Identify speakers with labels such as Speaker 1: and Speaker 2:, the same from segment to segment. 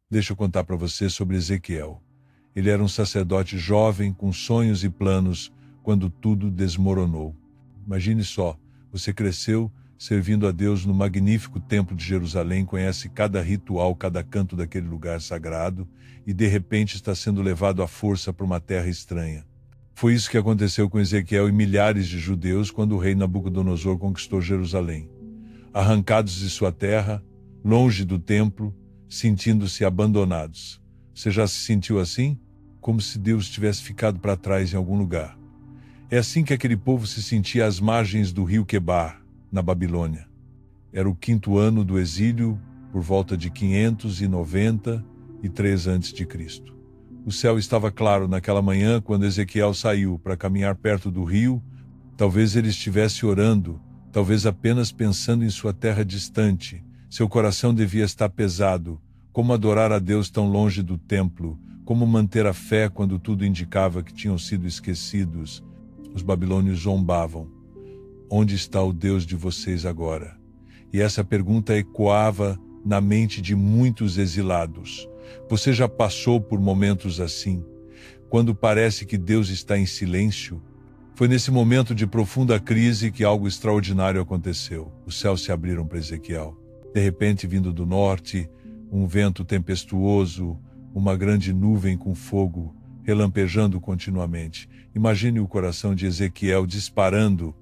Speaker 1: Deixa eu contar para você sobre Ezequiel. Ele era um sacerdote jovem, com sonhos e planos, quando tudo desmoronou. Imagine só, você cresceu servindo a Deus no magnífico templo de Jerusalém, conhece cada ritual, cada canto daquele lugar sagrado, e de repente está sendo levado à força para uma terra estranha. Foi isso que aconteceu com Ezequiel e milhares de judeus quando o rei Nabucodonosor conquistou Jerusalém. Arrancados de sua terra, longe do templo, sentindo-se abandonados. Você já se sentiu assim? Como se Deus tivesse ficado para trás em algum lugar. É assim que aquele povo se sentia às margens do rio Quebar, na Babilônia. Era o 5º ano do exílio, por volta de 593 a.C. O céu estava claro naquela manhã quando Ezequiel saiu para caminhar perto do rio. Talvez ele estivesse orando, talvez apenas pensando em sua terra distante. Seu coração devia estar pesado. Como adorar a Deus tão longe do templo? Como manter a fé quando tudo indicava que tinham sido esquecidos? Os babilônios zombavam. Onde está o Deus de vocês agora? E essa pergunta ecoava na mente de muitos exilados. Você já passou por momentos assim? Quando parece que Deus está em silêncio? Foi nesse momento de profunda crise que algo extraordinário aconteceu. Os céus se abriram para Ezequiel. De repente, vindo do norte, um vento tempestuoso, uma grande nuvem com fogo, relampejando continuamente. Imagine o coração de Ezequiel disparando.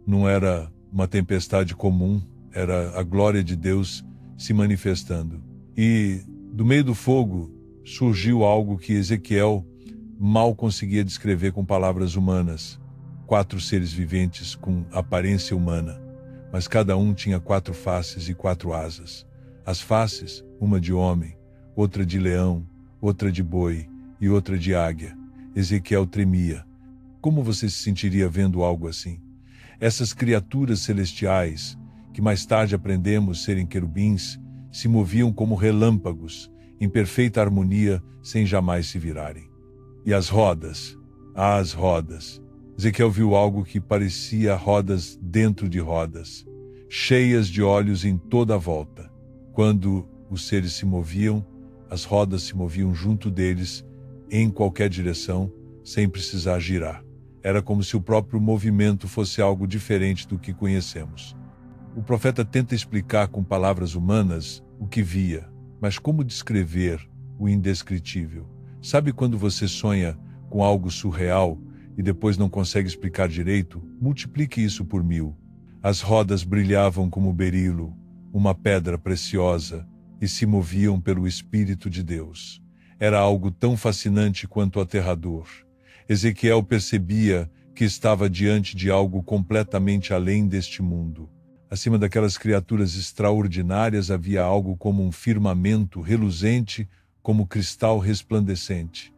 Speaker 1: Não era uma tempestade comum, era a glória de Deus se manifestando. E do meio do fogo surgiu algo que Ezequiel mal conseguia descrever com palavras humanas. 4 seres viventes com aparência humana, mas cada um tinha 4 faces e 4 asas. As faces, uma de homem, outra de leão, outra de boi e outra de águia. Ezequiel tremia. Como você se sentiria vendo algo assim? Essas criaturas celestiais, que mais tarde aprendemos serem querubins, se moviam como relâmpagos, em perfeita harmonia, sem jamais se virarem. E as rodas? As rodas! Ezequiel viu algo que parecia rodas dentro de rodas, cheias de olhos em toda a volta. Quando os seres se moviam, as rodas se moviam junto deles, em qualquer direção, sem precisar girar. Era como se o próprio movimento fosse algo diferente do que conhecemos. O profeta tenta explicar com palavras humanas o que via, mas como descrever o indescritível? Sabe quando você sonha com algo surreal e depois não consegue explicar direito? Multiplique isso por 1000. As rodas brilhavam como berilo, uma pedra preciosa, e se moviam pelo Espírito de Deus. Era algo tão fascinante quanto aterrador. Ezequiel percebia que estava diante de algo completamente além deste mundo. Acima daquelas criaturas extraordinárias havia algo como um firmamento reluzente, como cristal resplandecente.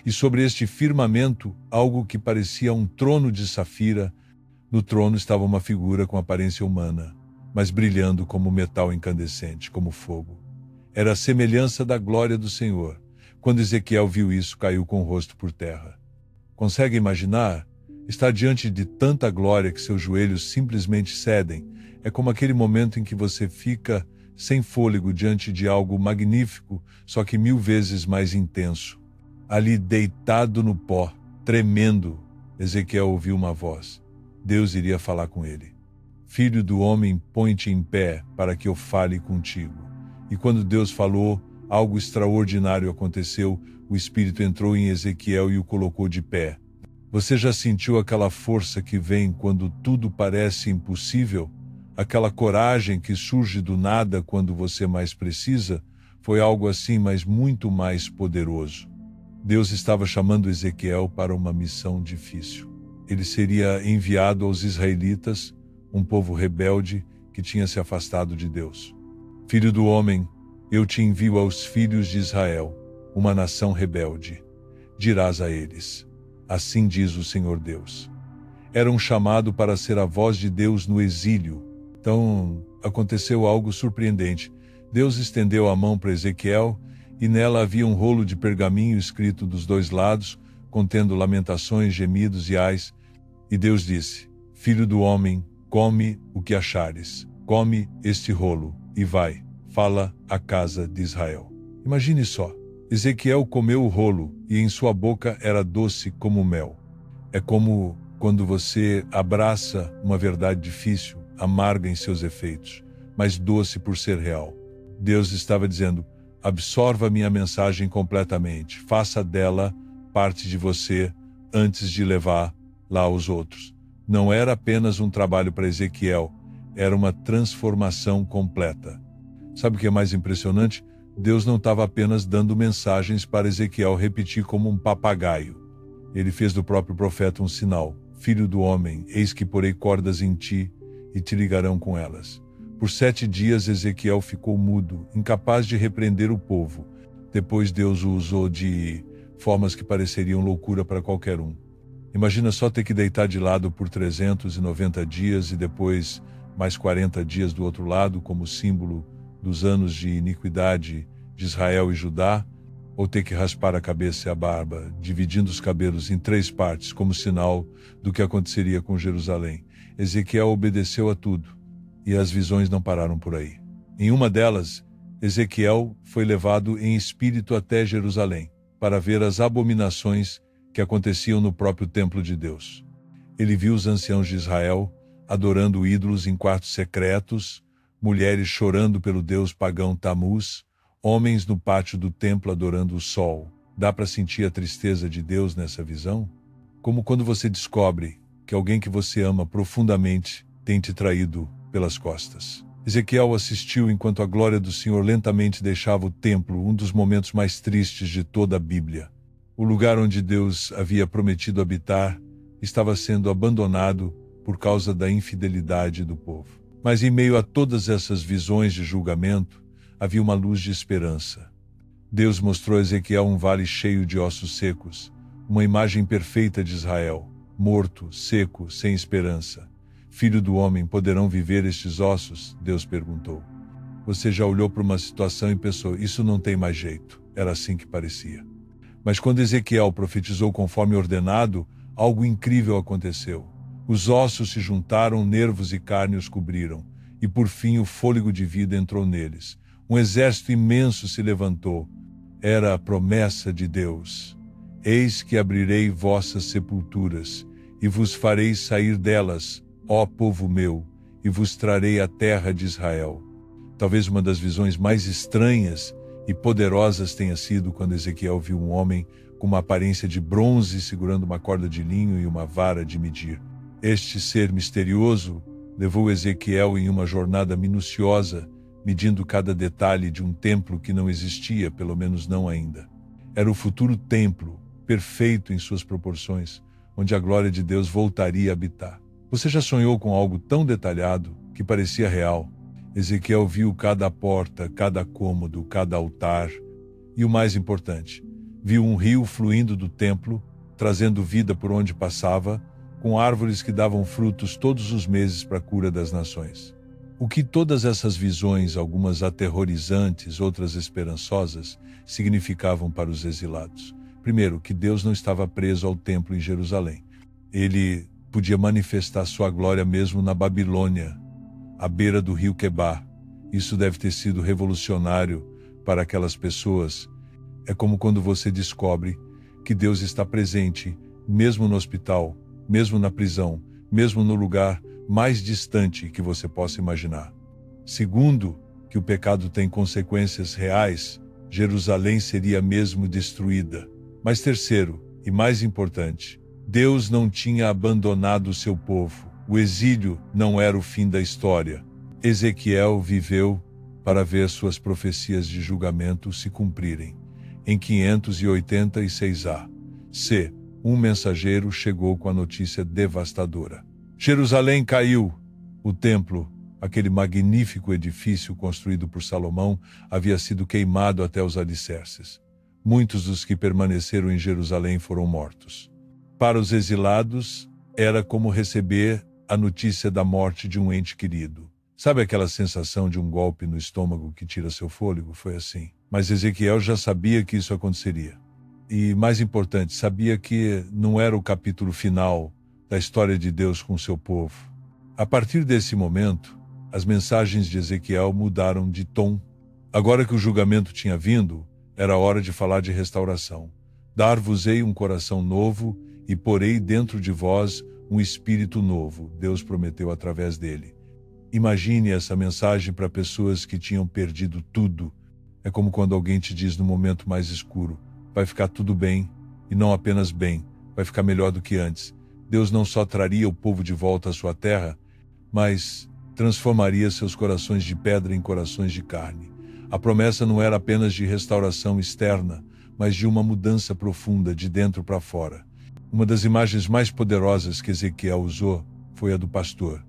Speaker 1: E sobre este firmamento, algo que parecia um trono de safira. No trono estava uma figura com aparência humana, mas brilhando como metal incandescente, como fogo. Era a semelhança da glória do Senhor. Quando Ezequiel viu isso, caiu com o rosto por terra. Consegue imaginar? Estar diante de tanta glória que seus joelhos simplesmente cedem. É como aquele momento em que você fica sem fôlego diante de algo magnífico, só que 1000 vezes mais intenso. Ali deitado no pó, tremendo, Ezequiel ouviu uma voz. Deus iria falar com ele. Filho do homem, põe-te em pé para que eu fale contigo. E quando Deus falou, algo extraordinário aconteceu. O Espírito entrou em Ezequiel e o colocou de pé. Você já sentiu aquela força que vem quando tudo parece impossível? Aquela coragem que surge do nada quando você mais precisa? Foi algo assim, mas muito mais poderoso. Deus estava chamando Ezequiel para uma missão difícil. Ele seria enviado aos israelitas, um povo rebelde que tinha se afastado de Deus. Filho do homem, eu te envio aos filhos de Israel, uma nação rebelde. Dirás a eles: assim diz o Senhor Deus. Era um chamado para ser a voz de Deus no exílio. Então, aconteceu algo surpreendente. Deus estendeu a mão para Ezequiel e nela havia um rolo de pergaminho escrito dos 2 lados, contendo lamentações, gemidos e ais. E Deus disse: Filho do homem, come o que achares. Come este rolo e vai, fala à casa de Israel. Imagine só, Ezequiel comeu o rolo e em sua boca era doce como mel. É como quando você abraça uma verdade difícil, amarga em seus efeitos, mas doce por ser real. Deus estava dizendo: absorva minha mensagem completamente, faça dela parte de você antes de levar lá aos outros. Não era apenas um trabalho para Ezequiel, era uma transformação completa. Sabe o que é mais impressionante? Deus não estava apenas dando mensagens para Ezequiel repetir como um papagaio. Ele fez do próprio profeta um sinal: Filho do homem, eis que porei cordas em ti e te ligarão com elas. Por 7 dias Ezequiel ficou mudo, incapaz de repreender o povo. Depois Deus o usou de formas que pareceriam loucura para qualquer um. Imagina só ter que deitar de lado por 390 dias e depois mais 40 dias do outro lado, como símbolo dos anos de iniquidade de Israel e Judá, ou ter que raspar a cabeça e a barba, dividindo os cabelos em 3 partes, como sinal do que aconteceria com Jerusalém. Ezequiel obedeceu a tudo, e as visões não pararam por aí. Em uma delas, Ezequiel foi levado em espírito até Jerusalém, para ver as abominações que aconteciam no próprio templo de Deus. Ele viu os anciãos de Israel adorando ídolos em quartos secretos, mulheres chorando pelo deus pagão Tamuz, homens no pátio do templo adorando o sol. Dá para sentir a tristeza de Deus nessa visão? Como quando você descobre que alguém que você ama profundamente tem te traído pelas costas. Ezequiel assistiu enquanto a glória do Senhor lentamente deixava o templo, um dos momentos mais tristes de toda a Bíblia. O lugar onde Deus havia prometido habitar estava sendo abandonado por causa da infidelidade do povo. Mas em meio a todas essas visões de julgamento, havia uma luz de esperança. Deus mostrou a Ezequiel um vale cheio de ossos secos, uma imagem perfeita de Israel, morto, seco, sem esperança. Filho do homem, poderão viver estes ossos? Deus perguntou. Você já olhou para uma situação e pensou, isso não tem mais jeito. Era assim que parecia. Mas quando Ezequiel profetizou conforme ordenado, algo incrível aconteceu. Os ossos se juntaram, nervos e carne os cobriram, e por fim o fôlego de vida entrou neles. Um exército imenso se levantou. Era a promessa de Deus. Eis que abrirei vossas sepulturas, e vos farei sair delas, ó povo meu, e vos trarei a terra de Israel. Talvez uma das visões mais estranhas e poderosas tenha sido quando Ezequiel viu um homem com uma aparência de bronze segurando uma corda de linho e uma vara de medir. Este ser misterioso levou Ezequiel em uma jornada minuciosa, medindo cada detalhe de um templo que não existia, pelo menos não ainda. Era o futuro templo, perfeito em suas proporções, onde a glória de Deus voltaria a habitar. Você já sonhou com algo tão detalhado que parecia real? Ezequiel viu cada porta, cada cômodo, cada altar e, o mais importante, viu um rio fluindo do templo, trazendo vida por onde passava, com árvores que davam frutos todos os meses para a cura das nações. O que todas essas visões, algumas aterrorizantes, outras esperançosas, significavam para os exilados? Primeiro, que Deus não estava preso ao templo em Jerusalém. Ele podia manifestar sua glória mesmo na Babilônia, à beira do rio Quebar. Isso deve ter sido revolucionário para aquelas pessoas. É como quando você descobre que Deus está presente, mesmo no hospital, mesmo na prisão, mesmo no lugar mais distante que você possa imaginar. Segundo, que o pecado tem consequências reais, Jerusalém seria mesmo destruída. Mas terceiro, e mais importante, Deus não tinha abandonado o seu povo. O exílio não era o fim da história. Ezequiel viveu para ver suas profecias de julgamento se cumprirem. Em 586 A.C., um mensageiro chegou com a notícia devastadora. Jerusalém caiu. O templo, aquele magnífico edifício construído por Salomão, havia sido queimado até os alicerces. Muitos dos que permaneceram em Jerusalém foram mortos. Para os exilados, era como receber a notícia da morte de um ente querido. Sabe aquela sensação de um golpe no estômago que tira seu fôlego? Foi assim. Mas Ezequiel já sabia que isso aconteceria. E, mais importante, sabia que não era o capítulo final da história de Deus com seu povo. A partir desse momento, as mensagens de Ezequiel mudaram de tom. Agora que o julgamento tinha vindo, Era hora de falar de restauração. Dar-vos-ei um coração novo e porei dentro de vós um espírito novo, Deus prometeu através dele. Imagine essa mensagem para pessoas que tinham perdido tudo. É como quando alguém te diz no momento mais escuro: vai ficar tudo bem, e não apenas bem, vai ficar melhor do que antes. Deus não só traria o povo de volta à sua terra, mas transformaria seus corações de pedra em corações de carne. A promessa não era apenas de restauração externa, mas de uma mudança profunda de dentro para fora. Uma das imagens mais poderosas que Ezequiel usou foi a do pastor.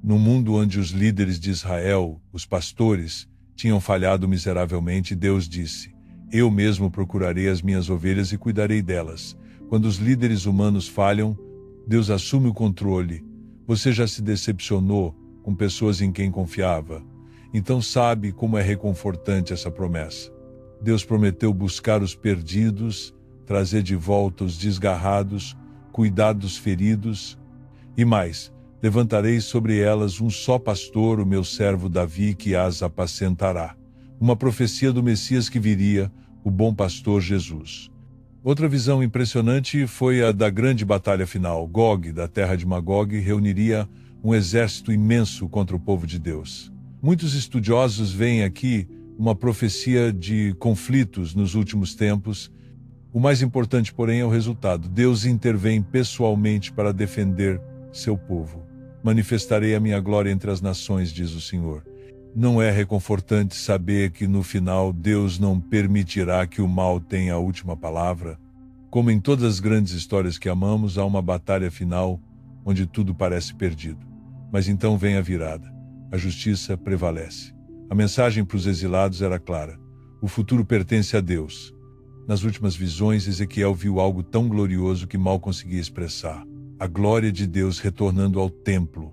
Speaker 1: No mundo onde os líderes de Israel, os pastores, tinham falhado miseravelmente, Deus disse: eu mesmo procurarei as minhas ovelhas e cuidarei delas. Quando os líderes humanos falham, Deus assume o controle. Você já se decepcionou com pessoas em quem confiava? Então sabe como é reconfortante essa promessa. Deus prometeu buscar os perdidos, trazer de volta os desgarrados, cuidar dos feridos. E mais, levantarei sobre elas um só pastor, o meu servo Davi, que as apacentará. Uma profecia do Messias que viria, o bom pastor Jesus. Outra visão impressionante foi a da grande batalha final. Gog, da terra de Magog, reuniria um exército imenso contra o povo de Deus. Muitos estudiosos veem aqui uma profecia de conflitos nos últimos tempos. O mais importante, porém, é o resultado. Deus intervém pessoalmente para defender seu povo. Manifestarei a minha glória entre as nações, diz o Senhor. Não é reconfortante saber que no final Deus não permitirá que o mal tenha a última palavra? Como em todas as grandes histórias que amamos, há uma batalha final onde tudo parece perdido. Mas então vem a virada. A justiça prevalece. A mensagem para os exilados era clara. O futuro pertence a Deus. Nas últimas visões, Ezequiel viu algo tão glorioso que mal conseguia expressar. A glória de Deus retornando ao templo.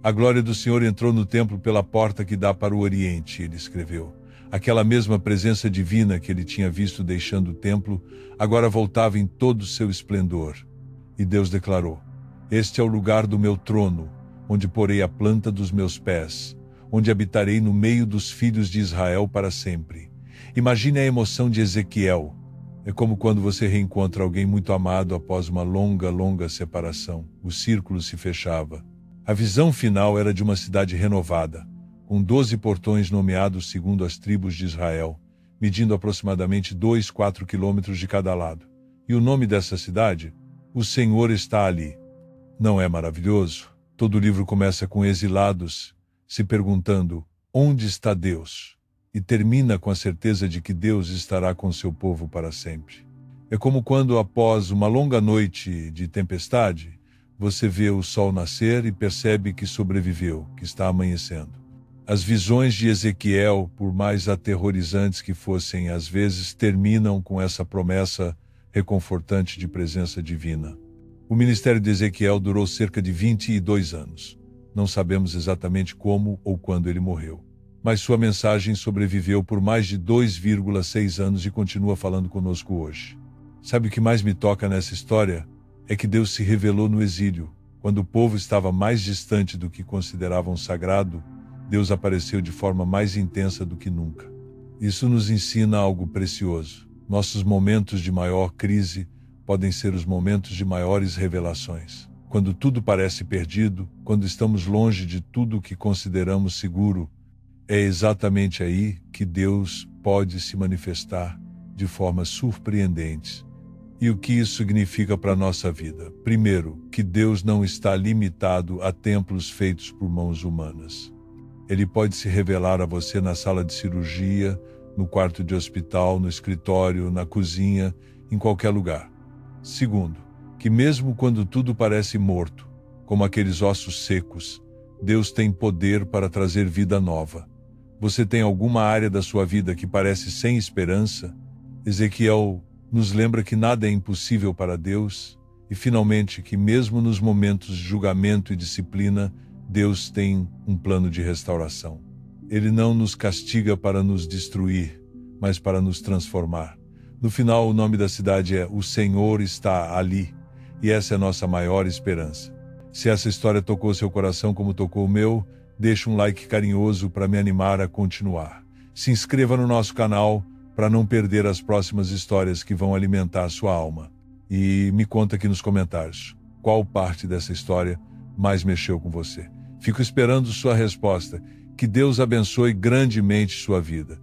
Speaker 1: A glória do Senhor entrou no templo pela porta que dá para o Oriente, ele escreveu. Aquela mesma presença divina que ele tinha visto deixando o templo, agora voltava em todo o seu esplendor. E Deus declarou: este é o lugar do meu trono, onde porei a planta dos meus pés, onde habitarei no meio dos filhos de Israel para sempre. Imagine a emoção de Ezequiel. É como quando você reencontra alguém muito amado após uma longa separação. O círculo se fechava. A visão final era de uma cidade renovada, com 12 portões nomeados segundo as tribos de Israel, medindo aproximadamente 2-4 quilômetros de cada lado. E o nome dessa cidade? O Senhor está ali. Não é maravilhoso? Todo o livro começa com exilados se perguntando: onde está Deus? E termina com a certeza de que Deus estará com seu povo para sempre. É como quando, após uma longa noite de tempestade, você vê o sol nascer e percebe que sobreviveu, que está amanhecendo. As visões de Ezequiel, por mais aterrorizantes que fossem, às vezes terminam com essa promessa reconfortante de presença divina. O ministério de Ezequiel durou cerca de 22 anos. Não sabemos exatamente como ou quando ele morreu. Mas sua mensagem sobreviveu por mais de 2,6 anos e continua falando conosco hoje. Sabe o que mais me toca nessa história? É que Deus se revelou no exílio. Quando o povo estava mais distante do que consideravam sagrado, Deus apareceu de forma mais intensa do que nunca. Isso nos ensina algo precioso. Nossos momentos de maior crise podem ser os momentos de maiores revelações. Quando tudo parece perdido, quando estamos longe de tudo o que consideramos seguro, é exatamente aí que Deus pode se manifestar de formas surpreendentes. E o que isso significa para a nossa vida? Primeiro, que Deus não está limitado a templos feitos por mãos humanas. Ele pode se revelar a você na sala de cirurgia, no quarto de hospital, no escritório, na cozinha, em qualquer lugar. Segundo, que mesmo quando tudo parece morto, como aqueles ossos secos, Deus tem poder para trazer vida nova. Você tem alguma área da sua vida que parece sem esperança? Ezequiel nos lembra que nada é impossível para Deus e, finalmente, que mesmo nos momentos de julgamento e disciplina, Deus tem um plano de restauração. Ele não nos castiga para nos destruir, mas para nos transformar. No final, o nome da cidade é O Senhor Está Ali, e essa é a nossa maior esperança. Se essa história tocou seu coração como tocou o meu, deixe um like carinhoso para me animar a continuar. Se inscreva no nosso canal, para não perder as próximas histórias que vão alimentar a sua alma. E me conta aqui nos comentários qual parte dessa história mais mexeu com você. Fico esperando sua resposta. Que Deus abençoe grandemente sua vida.